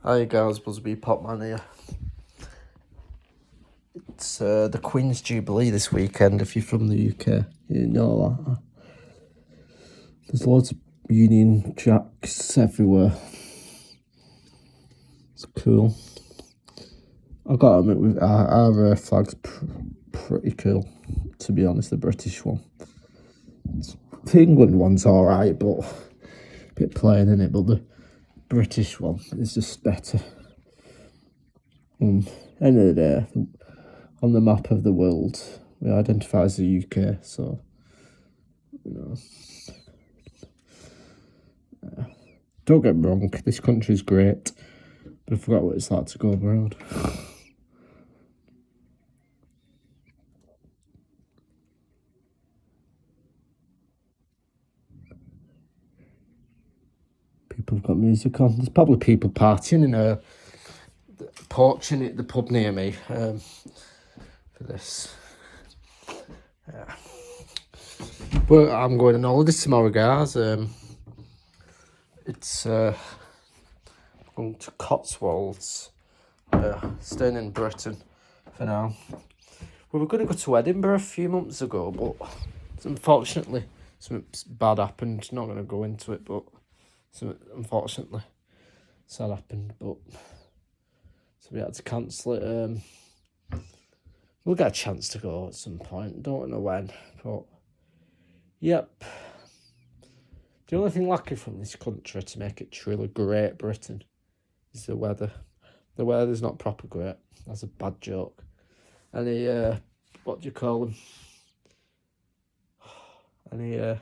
Hi guys, Busby Popman here. It's the Queen's Jubilee this weekend. If you're from the UK, you know that. There's loads of Union Jacks everywhere. It's cool. I got to admit, our flag's pretty cool, to be honest, the British one. The England one's alright, but a bit plain in it, but the British one is just better. End of the day, on the map of the world, we identify as the UK, so, you know. Don't get me wrong, this country's great, but I forgot what it's like to go abroad. People have got music on. There's probably people partying in a porch in the pub near me for this. Yeah. But I'm going on holiday tomorrow, guys. It's going to Cotswolds. Staying in Britain for now. We were going to go to Edinburgh a few months ago, but unfortunately something bad happened. Not going to go into it, but unfortunately sad happened. But so we had to cancel it. We'll get a chance to go at some point. Don't know when, but yep. The only thing lacking from this country to make it truly Great Britain is the weather. The weather's not proper great. That's a bad joke. Any, what do you call them? Any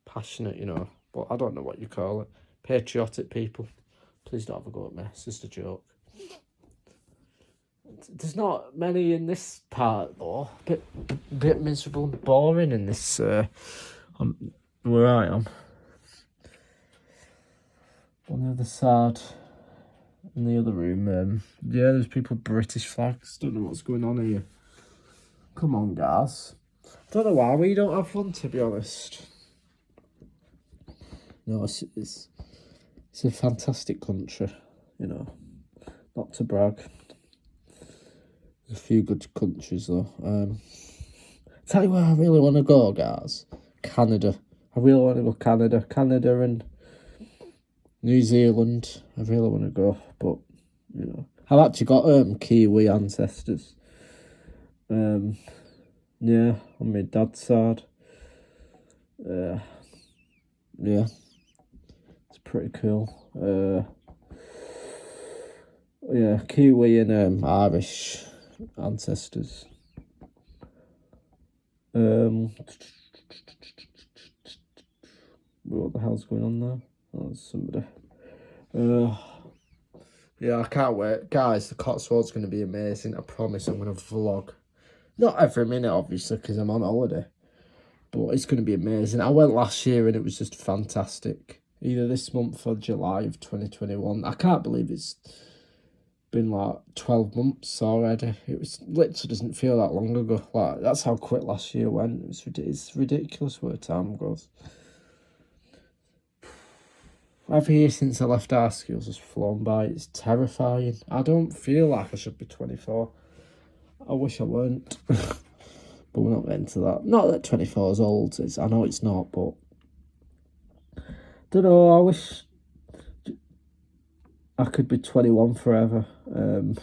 passionate, you know, but I don't know what you call it. Patriotic people. Please don't have a go at me. It's just a joke. There's not many in this part, though. Bit miserable and boring in this, where I am. On the other side, in the other room, yeah, there's people with British flags. Don't know what's going on here. Come on, guys. I don't know why we don't have one, to be honest. No, it's a fantastic country, you know. Not to brag. There's a few good countries, though. Tell you where I really want to go, guys. Canada. I really want to go Canada. Canada and New Zealand. I really want to go, but, you know. I've actually got Kiwi ancestors. Yeah, on my dad's side. Yeah, it's pretty cool. Yeah, Kiwi and Irish ancestors. What the hell's going on there? Oh, there's somebody. Yeah, I can't wait. Guys, the Cotswolds going to be amazing. I promise I'm going to vlog. Not every minute, obviously, because I'm on holiday. But it's going to be amazing. I went last year and it was just fantastic. Either this month or July of 2021. I can't believe it's been like 12 months already. It was literally doesn't feel that long ago. Like, that's how quick last year went. It's ridiculous where time goes. Every year since I left high school's just flown by. It's terrifying. I don't feel like I should be 24. I wish I weren't. But we're not getting to that. Not that 24 is old. I know it's not, but don't know. I wish I could be 21 forever. Do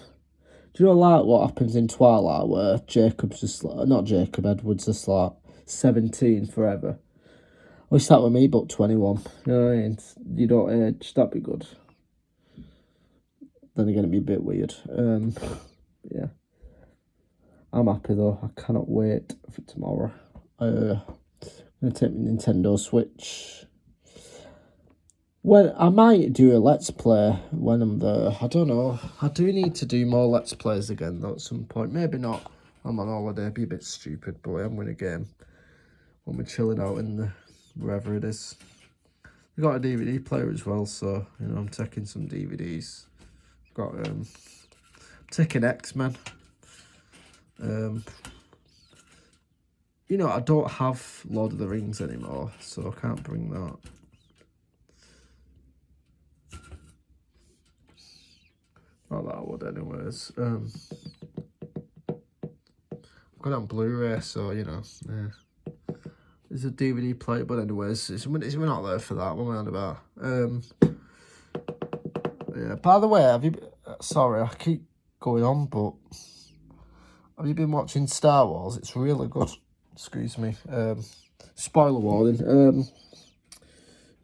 you know, like, what happens in Twilight where Jacob's just like, not Jacob, Edward's just like 17 forever? I wish that were me, but 21. You know what I mean? You don't age. That'd be good. Then again, it'd be a bit weird. Yeah. I'm happy though. I cannot wait for tomorrow. I'm going to take my Nintendo Switch. Well, I might do a Let's Play when I'm there. I don't know. I do need to do more Let's Plays again though at some point. Maybe not. I'm on holiday. It'd be a bit stupid, but I'm winning a game when we're chilling out in the wherever it is. We've got a DVD player as well, so, you know, I'm taking some DVDs. Got taking X-Men. You know, I don't have Lord of the Rings anymore, so I can't bring that. Not that I would, anyways. I've got it on Blu-ray, so you know. Yeah. There's a DVD player, but anyways, we're not there for that. What am I on about? Yeah. By the way, have you? Sorry, I keep going on, but have you been watching Star Wars? It's really good. Excuse me. Spoiler warning.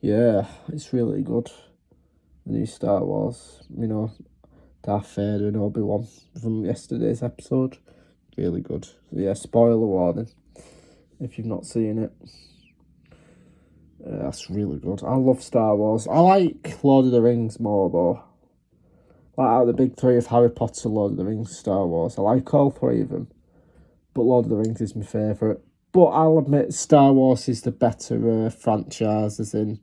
Yeah, it's really good. The new Star Wars, you know, Darth Vader and Obi-Wan from yesterday's episode. Really good. So yeah, spoiler warning if you've not seen it. That's really good. I love Star Wars. I like Lord of the Rings more though. Like out of the big three of Harry Potter, Lord of the Rings, Star Wars. I like all three of them. But Lord of the Rings is my favourite. But I'll admit Star Wars is the better franchise, as in,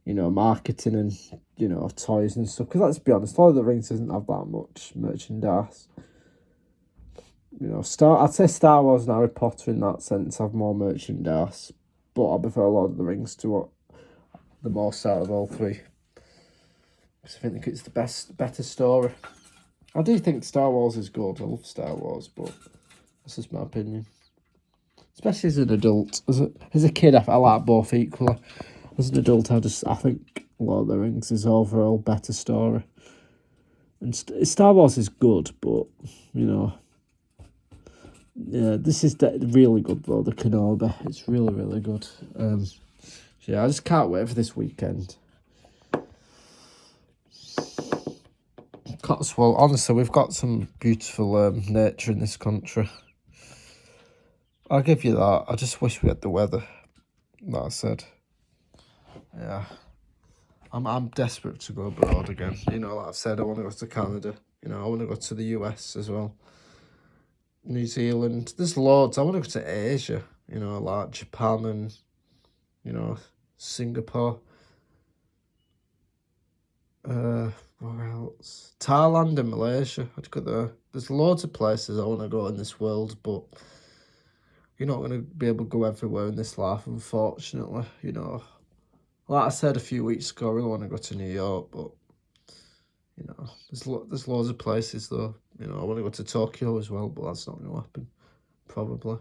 you know, marketing and, you know, toys and stuff. Because let's be honest, Lord of the Rings doesn't have that much merchandise. You know, I'd say Star Wars and Harry Potter in that sense have more merchandise. But I prefer Lord of the Rings to the most out of all three. Because I think it's the better story. I do think Star Wars is good. I love Star Wars, but that's just my opinion. Especially as an adult. As a kid, I like both equally. As an adult, I think Lord of the Rings is overall better story. And Star Wars is good, but, you know, yeah, this is really good though, the Kenobi. It's really, really good. So yeah, I just can't wait for this weekend. Cotswold, honestly, we've got some beautiful nature in this country. I'll give you that. I just wish we had the weather. That I said. Yeah. I'm desperate to go abroad again. You know, like I've said, I want to go to Canada. You know, I want to go to the US as well. New Zealand. There's loads. I want to go to Asia. You know, like Japan and, you know, Singapore. Where else? Thailand and Malaysia. I'd go there. There's loads of places I want to go in this world, but you're not going to be able to go everywhere in this life, unfortunately. You know, like I said a few weeks ago, I really want to go to New York, but, you know, there's loads of places, though. You know, I want to go to Tokyo as well, but that's not going to happen, probably.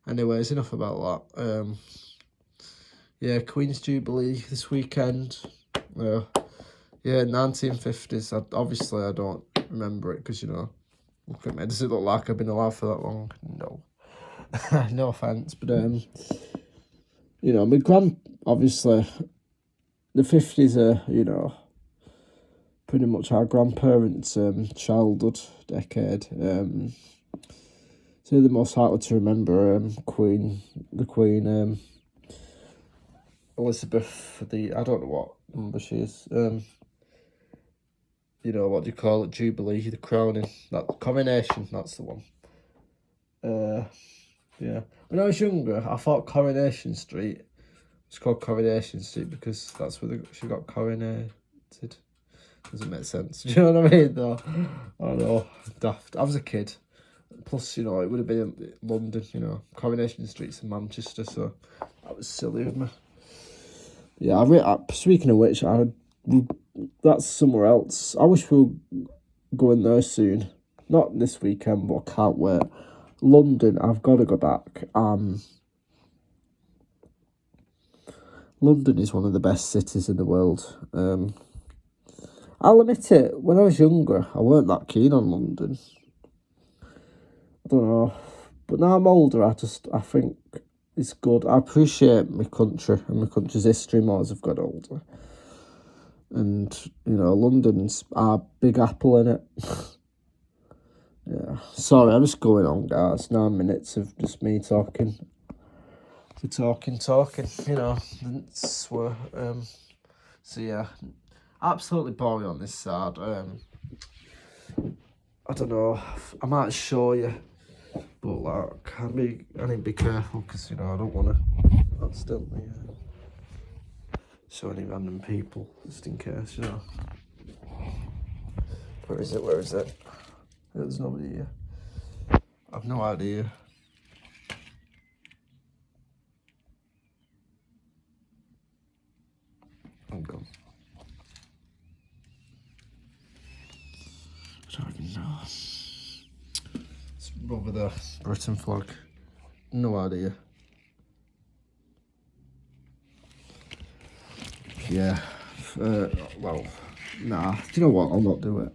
Anyways, enough about that. Yeah, Queen's Jubilee this weekend. Yeah, 1950s. Obviously, I don't remember it because, you know, look at me. Does it look like I've been alive for that long? No. No offence, but, you know, obviously, the 50s are, you know, pretty much our grandparents' childhood decade. So the most likely to remember the Queen, Elizabeth, I don't know what number she is. You know, what do you call it? Jubilee, the crowning, that coronation. That's the one. Yeah. When I was younger, I thought Coronation Street was called Coronation Street because that's where she got coronated. Doesn't make sense. Do you know what I mean? Though, I don't know, daft. I was a kid. Plus, you know, it would have been in London. You know, Coronation Street's in Manchester, so that was silly of me. Yeah, speaking of which, that's somewhere else. I wish we were going there soon. Not this weekend, but I can't wait. London, I've got to go back. London is one of the best cities in the world. I'll admit it, when I was younger, I weren't that keen on London. I don't know. But now I'm older, I think it's good. I appreciate my country and my country's history more as I've got older. And, you know, London's our Big Apple, innit? Yeah. Sorry, I'm just going on, guys. 9 minutes of just me talking. Talking, you know. So yeah. Absolutely boring on this side. I don't know. I might show you. But, like, I need to be careful because, you know, I don't want to accidentally show any random people, just in case, you know. Where is it? There's nobody here. I've no idea. I'm gone. No. It's over the Britain flag. No idea. Yeah. Well, nah. Do you know what? I'll not do it.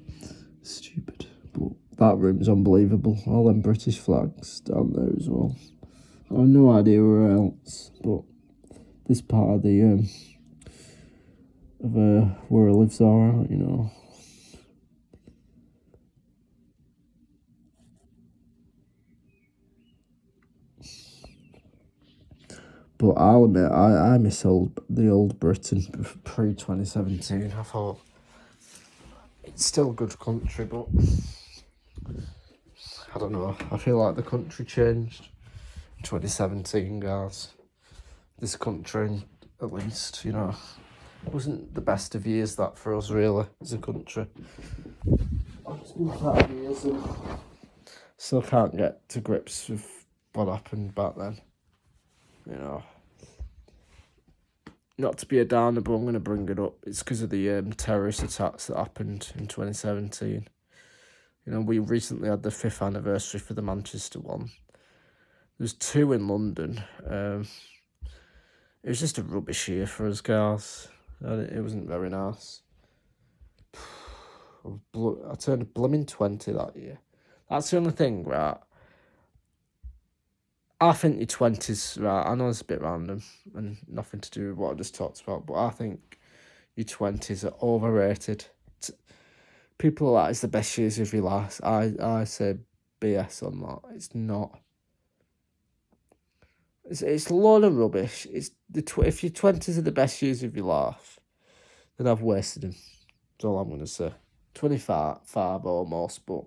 Stupid. But that room's unbelievable. All them British flags down there as well. I have no idea where else, but this part of the where I live's alright, you know. But I'll admit, I miss the old Britain pre-2017. I thought it's still a good country, but I don't know. I feel like the country changed in 2017, guys. This country, at least, you know, wasn't the best of years that for us, really, as a country. It's been 5 years and still can't get to grips with what happened back then. You know, not to be a downer, but I'm going to bring it up. It's because of the terrorist attacks that happened in 2017. You know, we recently had the 5th anniversary for the Manchester one. There's 2 in London. It was just a rubbish year for us, guys. It wasn't very nice. I turned blooming 20 that year. That's the only thing, right? I think your 20s, right, I know it's a bit random and nothing to do with what I just talked about, but I think your 20s are overrated. People are like, it's the best years of your life. I say BS on that. It's not. It's a load of rubbish. If your 20s are the best years of your life, then I've wasted them. That's all I'm going to say. 25 almost, but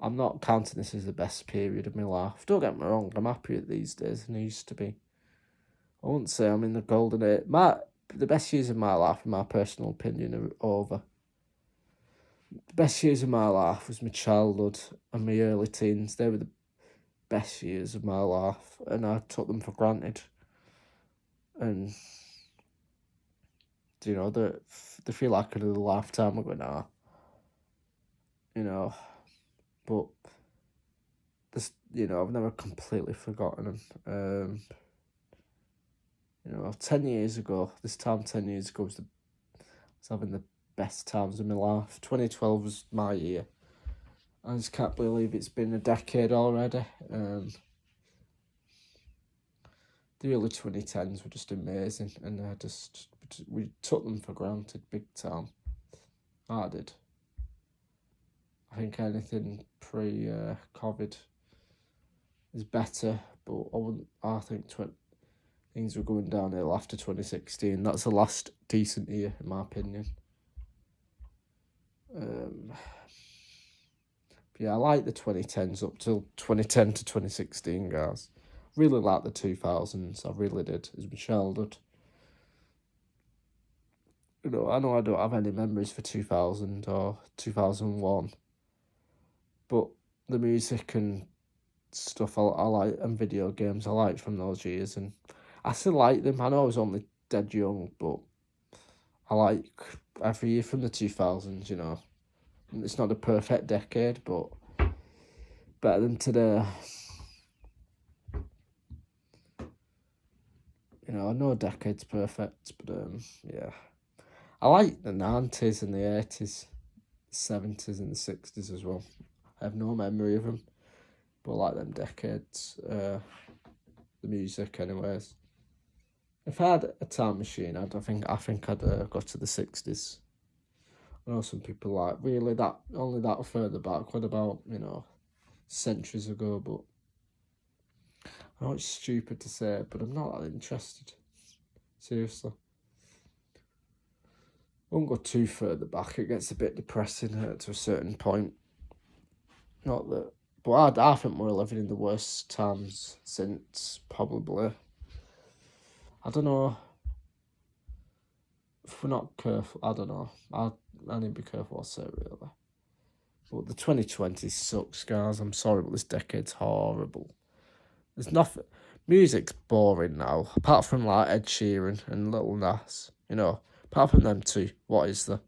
I'm not counting this as the best period of my life. Don't get me wrong, I'm happier these days than I used to be. I wouldn't say I'm in the golden age. The best years of my life, in my personal opinion, are over. The best years of my life was my childhood and my early teens. They were the best years of my life, and I took them for granted. And, you know, they feel like another lifetime ago now. You know, but this, you know, I've never completely forgotten them. You know, 10 years ago, this time 10 years ago was having the best times of my life. 2012 was my year. I just can't believe it's been a decade already. The early 2010s were just amazing, and we took them for granted big time. I did. I think anything pre-COVID is better, but I think things were going downhill after 2016. That's the last decent year, in my opinion. Yeah, I like the 2010s up till 2010 to 2016, guys. Really like the 2000s. I really did, as my childhood. You know I don't have any memories for 2000 or 2001, but the music and stuff I like, and video games I like from those years, and I still like them. I know I was only dead young, but I like every year from the 2000s, you know. It's not a perfect decade, but better than today. You know, I know a decade's perfect, but yeah. I like the 90s and the 80s, 70s and the 60s as well. I have no memory of them, but I like them decades. The music, anyways. If I had a time machine, I think I'd go to the 60s. I know some people like, really, that only that further back. What about, you know, centuries ago? But I know it's stupid to say, but I'm not that interested. Seriously. I won't go too further back. It gets a bit depressing to a certain point. Not that, but I think we're living in the worst times since probably. I don't know. If we're not careful, I don't know. I need to be careful what I say, really. But the 2020s sucks, guys. I'm sorry, but this decade's horrible. There's nothing. Music's boring now, apart from like Ed Sheeran and Little Nas. You know, apart from them two, what is there?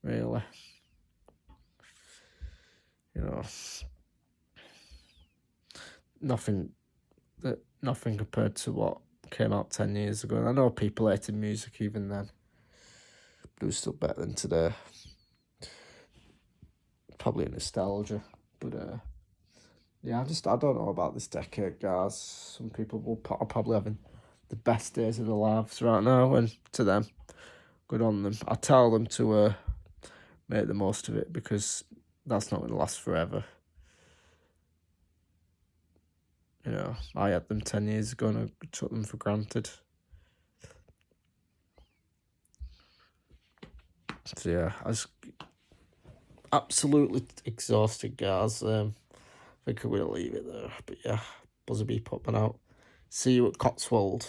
Really? You know, nothing compared to what came out 10 years ago. And I know people hated music even then, but it was still better than today. Probably a nostalgia, but yeah, I don't know about this decade, guys. Some people are probably having the best days of their lives right now, and to them, good on them. I tell them to make the most of it, because that's not going to last forever. You know, I had them 10 years ago and I took them for granted. So yeah, I was absolutely exhausted, guys. I think I'm going to leave it there. But yeah, Buzzer Bee popping out. See you at Cotswold.